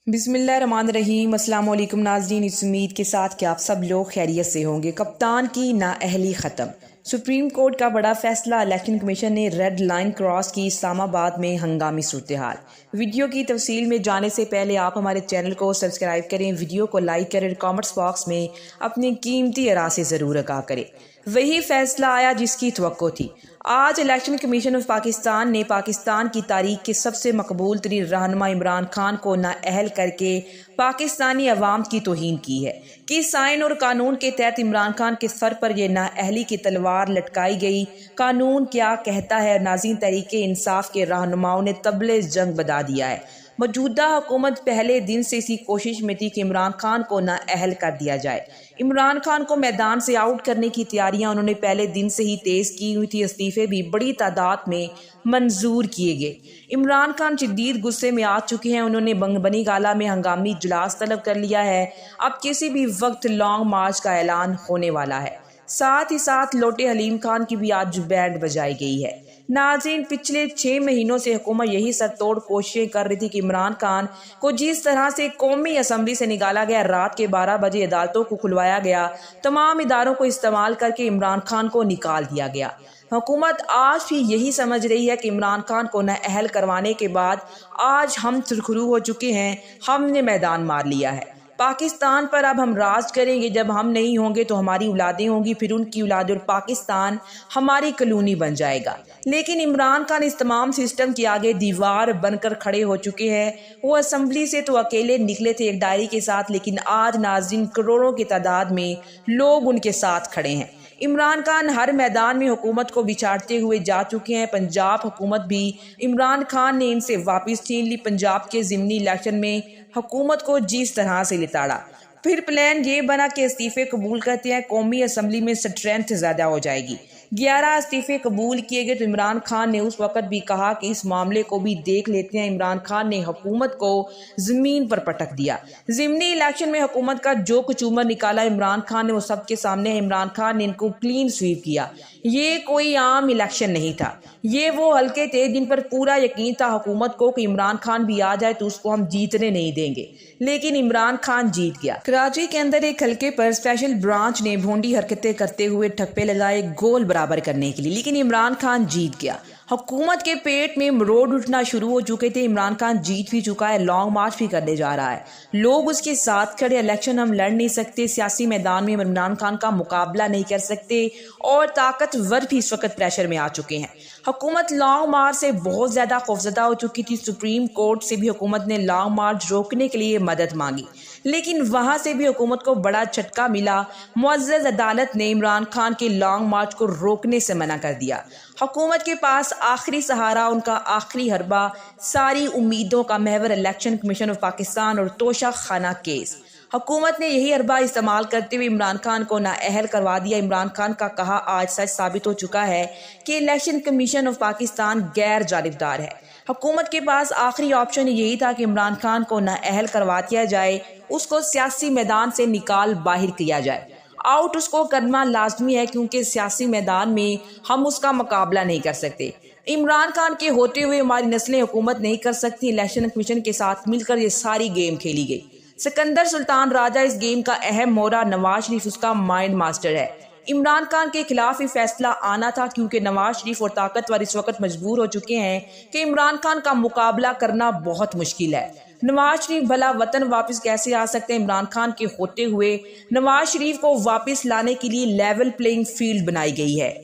बिस्मिल्लाहिर्रहमानिर्रहीम। अस्सलाम वालेकुम नाज़रीन, इस उम्मीद के साथ कि आप सब लोग खैरियत से होंगे। कप्तान की नाअहली ख़त्म। सुप्रीम कोर्ट का बड़ा फैसला। इलेक्शन कमीशन ने रेड लाइन क्रॉस की। इस्लामाबाद में हंगामी सूरत हाल। वीडियो की तफसील में जाने से पहले आप हमारे चैनल को सब्सक्राइब करें, वीडियो को लाइक करें, कॉमेंट्स बॉक्स में अपनी कीमती आरा से ज़रूर आगाह करें। वही फैसला आया जिसकी तवक्को थी। आज इलेक्शन कमीशन ऑफ पाकिस्तान ने पाकिस्तान की तारीख के सबसे मकबूल तरीन रहनुमा इमरान खान को नाअहल करके पाकिस्तानी अवाम की तौहीन की है। किस आइन और कानून के तहत इमरान खान के सर पर यह नाअहली की तलवार लटकाई गई? कानून क्या कहता है? नाज़रीन, तहरीक इंसाफ के रहनुमाओं ने तबले जंग बजा दिया है। मौजूदा हुकूमत पहले दिन से इसी कोशिश में थी कि इमरान खान को नाअहल कर दिया जाए। इमरान खान को मैदान से आउट करने की तैयारियां उन्होंने पहले दिन से ही तेज की हुई थी। इस्तीफे भी बड़ी तादाद में मंजूर किए गए। इमरान खान शदीद गुस्से में आ चुके हैं। उन्होंने बनी गाला में हंगामी इजलास तलब कर लिया है। अब किसी भी वक्त लॉन्ग मार्च का ऐलान होने वाला है। साथ ही साथ लोटे हलीम खान की भी आज बैंड बजाई गई है। नाज़रीन, पिछले 6 महीनों से हुकूमत यही सरतोड़ कोशिशें कर रही थी कि इमरान खान को जिस तरह से कौमी असम्बली से निकाला गया, रात के 12 बजे अदालतों को खुलवाया गया, तमाम इदारों को इस्तेमाल करके इमरान खान को निकाल दिया गया। हुकूमत आज भी यही समझ रही है कि इमरान खान को नाअहल करवाने के बाद आज हम सुरखरू हो चुके हैं, हमने मैदान मार लिया है। पाकिस्तान पर अब हम राज करेंगे। जब हम नहीं होंगे तो हमारी औलादें होंगी, फिर उनकी औलादें, और पाकिस्तान हमारी कॉलोनी बन जाएगा। लेकिन इमरान खान इस तमाम सिस्टम के आगे दीवार बनकर खड़े हो चुके हैं। वो असम्बली से तो अकेले निकले थे एक डायरी के साथ, लेकिन आज नाज़रीन करोड़ों की तादाद में लोग उनके साथ खड़े हैं। इमरान खान हर मैदान में हुकूमत को बिछाड़ते हुए जा चुके हैं। पंजाब हुकूमत भी इमरान खान ने इनसे वापस छीन ली। पंजाब के ज़िमनी इलेक्शन में हुकूमत को जिस तरह से लिताड़ा, फिर प्लान ये बना कि इस्तीफे कबूल करते हैं, कौमी असम्बली में स्ट्रेंथ ज़्यादा हो जाएगी। 11 इस्तीफे कबूल किए गए तो इमरान खान ने उस वक्त भी कहा कि इस मामले को भी देख लेते हैं। इमरान खान ने हुकूमत को ज़मीन पर पटक दिया। ज़िमनी इलेक्शन में हुकूमत का जो कुचूमर निकाला इमरान खान ने, वो सबके सामने है। इमरान खान ने इनको क्लीन स्वीप किया। ये कोई आम इलेक्शन नहीं था, ये वो हल्के थे जिन पर पूरा यकीन था हुकूमत को कि इमरान खान भी आ जाए तो उसको हम जीतने नहीं देंगे। लेकिन इमरान खान जीत गया। कराची के अंदर एक हल्के पर स्पेशल ब्रांच ने भोंडी हरकतें करते हुए ठप्पे लगाए गोल बराबर करने के लिए, लेकिन इमरान खान जीत गया। हुकूमत के पेट में मरोड़ उठना शुरू हो चुके थे। इमरान खान जीत भी चुका है, लॉन्ग मार्च भी करने जा रहा है, लोग उसके साथ खड़े। इलेक्शन हम लड़ नहीं सकते, सियासी मैदान में इमरान खान का मुकाबला नहीं कर सकते, और ताकतवर भी इस वक्त प्रेशर में आ चुके हैं। हुकूमत लॉन्ग मार्च से बहुत ज़्यादा खौफजदा हो चुकी थी। सुप्रीम कोर्ट से भी हुकूमत ने लॉन्ग मार्च रोकने के लिए मदद मांगी, लेकिन वहां से भी हुकूमत को बड़ा झटका मिला। मुअज़्ज़ज़ अदालत ने इमरान खान के लॉन्ग मार्च को रोकने से मना कर दिया। हुकूमत के पास आखिरी सहारा, उनका आखिरी हरबा, सारी उम्मीदों का महवर इलेक्शन कमीशन ऑफ पाकिस्तान और तोशा खाना केस। हुकूमत ने यही अरबा इस्तेमाल करते हुए इमरान खान को नाअहल करवा दिया। इमरान खान का कहा आज सच साबित हो चुका है कि इलेक्शन कमीशन ऑफ पाकिस्तान गैर जानिबदार है। हुकूमत के पास आखिरी ऑप्शन यही था कि इमरान खान को नाअहल करवा दिया जाए, उसको सियासी मैदान से निकाल बाहर किया जाए। आउट उसको करना लाजमी है, क्योंकि सियासी मैदान में हम उसका मुकाबला नहीं कर सकते। इमरान खान के होते हुए हमारी नस्लें हुकूमत नहीं कर सकती। इलेक्शन कमीशन के साथ मिलकर ये सारी गेम खेली गई। सिकंदर सुल्तान राजा इस गेम का अहम मोहरा, नवाज शरीफ उसका माइंड मास्टर है। इमरान खान के खिलाफ ही फैसला आना था, क्योंकि नवाज शरीफ और ताकतवर इस वक्त मजबूर हो चुके हैं कि इमरान खान का मुकाबला करना बहुत मुश्किल है। नवाज शरीफ भला वतन वापस कैसे आ सकते हैं? इमरान खान के होते हुए नवाज शरीफ को वापस लाने के लिए लेवल प्लेइंग फील्ड बनाई गई है।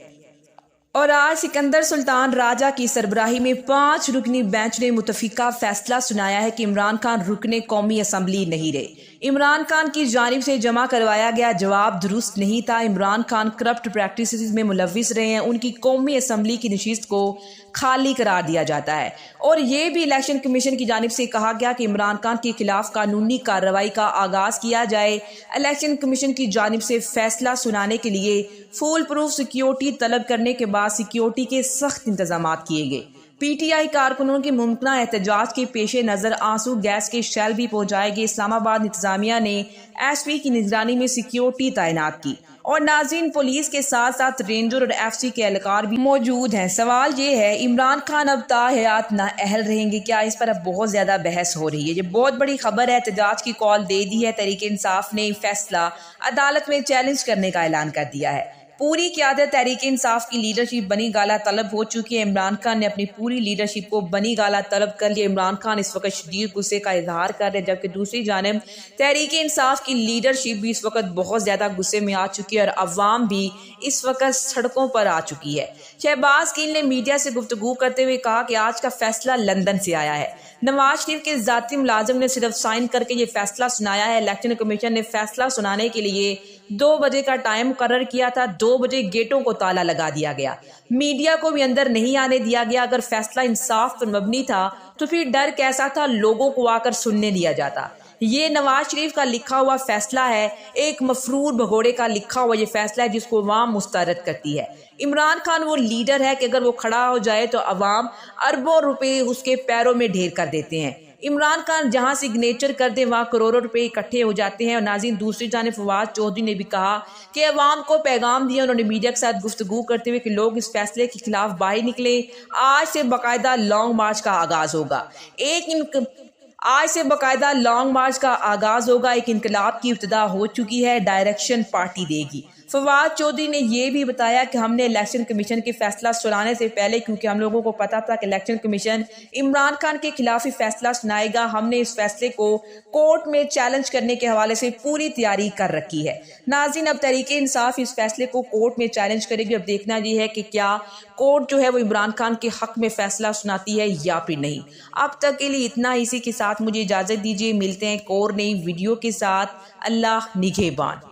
और आज सिकंदर सुल्तान राजा की सरबराही में 5 रुकनी बेंच ने मुतफिका फैसला सुनाया है कि इमरान खान रुकने कौमी असम्बली नहीं रहे। इमरान खान की जानिब से जमा करवाया गया जवाब दुरुस्त नहीं था। इमरान खान करप्ट प्रैक्टिसेस में मुलविस रहे हैं। उनकी कौमी असम्बली की नशिस्त को खाली करार दिया जाता है, और ये भी इलेक्शन कमीशन की जानिब से कहा गया कि इमरान खान के खिलाफ कानूनी कार्रवाई का आगाज किया जाए। इलेक्शन कमीशन की जानिब से फैसला सुनाने के लिए फुल प्रूफ सिक्योरिटी तलब करने के बाद सिक्योरिटी के सख्त इंतजाम किए गए। PTI कारकुनों के मुमकिन एहतजाज के पेश नज़र आंसू गैस के शेल भी पहुंचाए। इस्लामाबाद इंतजामिया ने SP की निगरानी में सिक्योरिटी तैनात की और नाज़रीन पुलिस के साथ साथ रेंजर और FC के एहलकार भी मौजूद हैं। सवाल ये है, इमरान खान अब ताहयात नाअहल रहेंगे क्या? इस पर अब बहुत ज़्यादा बहस हो रही है। ये बहुत बड़ी खबर है। एहतजाज की कॉल दे दी है। तहरीक इंसाफ ने फैसला अदालत में चैलेंज करने का ऐलान कर दिया है। पूरी क़यादत तहरीक इंसाफ की लीडरशिप बनी गाला तलब हो चुकी है। इमरान खान ने अपनी पूरी लीडरशिप को बनी गाला तलब कर लिया। इमरान खान इस वक्त शदीद गुस्से का इजहार कर रहे हैं, जबकि दूसरी जानिब तहरीक इंसाफ की लीडरशिप भी इस वक्त बहुत ज़्यादा गुस्से में आ चुकी है और अवाम भी इस वक्त सड़कों पर आ चुकी है। शहबाज गिल ने मीडिया से गुफ्तगू करते हुए कहा कि आज का फैसला लंदन से आया है। नवाज शरीफ के ज़ाती मुलाजिम ने सिर्फ साइन करके ये फैसला सुनाया है। इलेक्शन कमीशन ने फैसला सुनाने के लिए 2 बजे का टाइम मुकर्रर किया था। 2 बजे गेटों को ताला लगा दिया गया, मीडिया को भी अंदर नहीं आने दिया गया। अगर फैसला इंसाफ पर मबनी था तो फिर डर कैसा था लोगों को आकर सुनने दिया जाता। ये नवाज शरीफ का लिखा हुआ फैसला है, एक मफरूर भगोड़े का लिखा हुआ ये फैसला है जिसको अवाम मुस्तरद करती है। इमरान खान वो लीडर है कि अगर वो खड़ा हो जाए तो अवाम अरबों रुपए उसके पैरों में ढेर कर देते हैं। इमरान खान जहां सिग्नेचर कर दे वहां करोड़ों रुपए इकट्ठे हो जाते हैं। और नाज़रीन, दूसरी जानिब फवाद चौधरी ने भी कहा कि अवाम को पैगाम दिया। उन्होंने मीडिया के साथ गुफ्तगू करते हुए कि लोग इस फैसले के खिलाफ बाहर निकले। आज से बाकायदा लॉन्ग मार्च का आगाज होगा। आज से बाकायदा लॉन्ग मार्च का आगाज होगा। एक इनकलाब की इब्तिदा हो चुकी है, डायरेक्शन पार्टी देगी। फवाद चौधरी ने यह भी बताया कि हमने इलेक्शन कमीशन के फैसला सुनाने से पहले, क्योंकि हम लोगों को पता था कि इलेक्शन कमीशन इमरान खान के खिलाफ ही फैसला सुनाएगा, हमने इस फैसले को कोर्ट में चैलेंज करने के हवाले से पूरी तैयारी कर रखी है। नाज़रीन, अब तहरीक इंसाफ इस फैसले को कोर्ट में चैलेंज करेगी। अब देखना यह है कि क्या कोर्ट जो है वो इमरान खान के हक में फैसला सुनाती है या फिर नहीं। अब तक के लिए इतना ही। इसी के साथ मुझे इजाज़त दीजिए। मिलते हैं एक और नई वीडियो के साथ। अल्लाह निगहबान।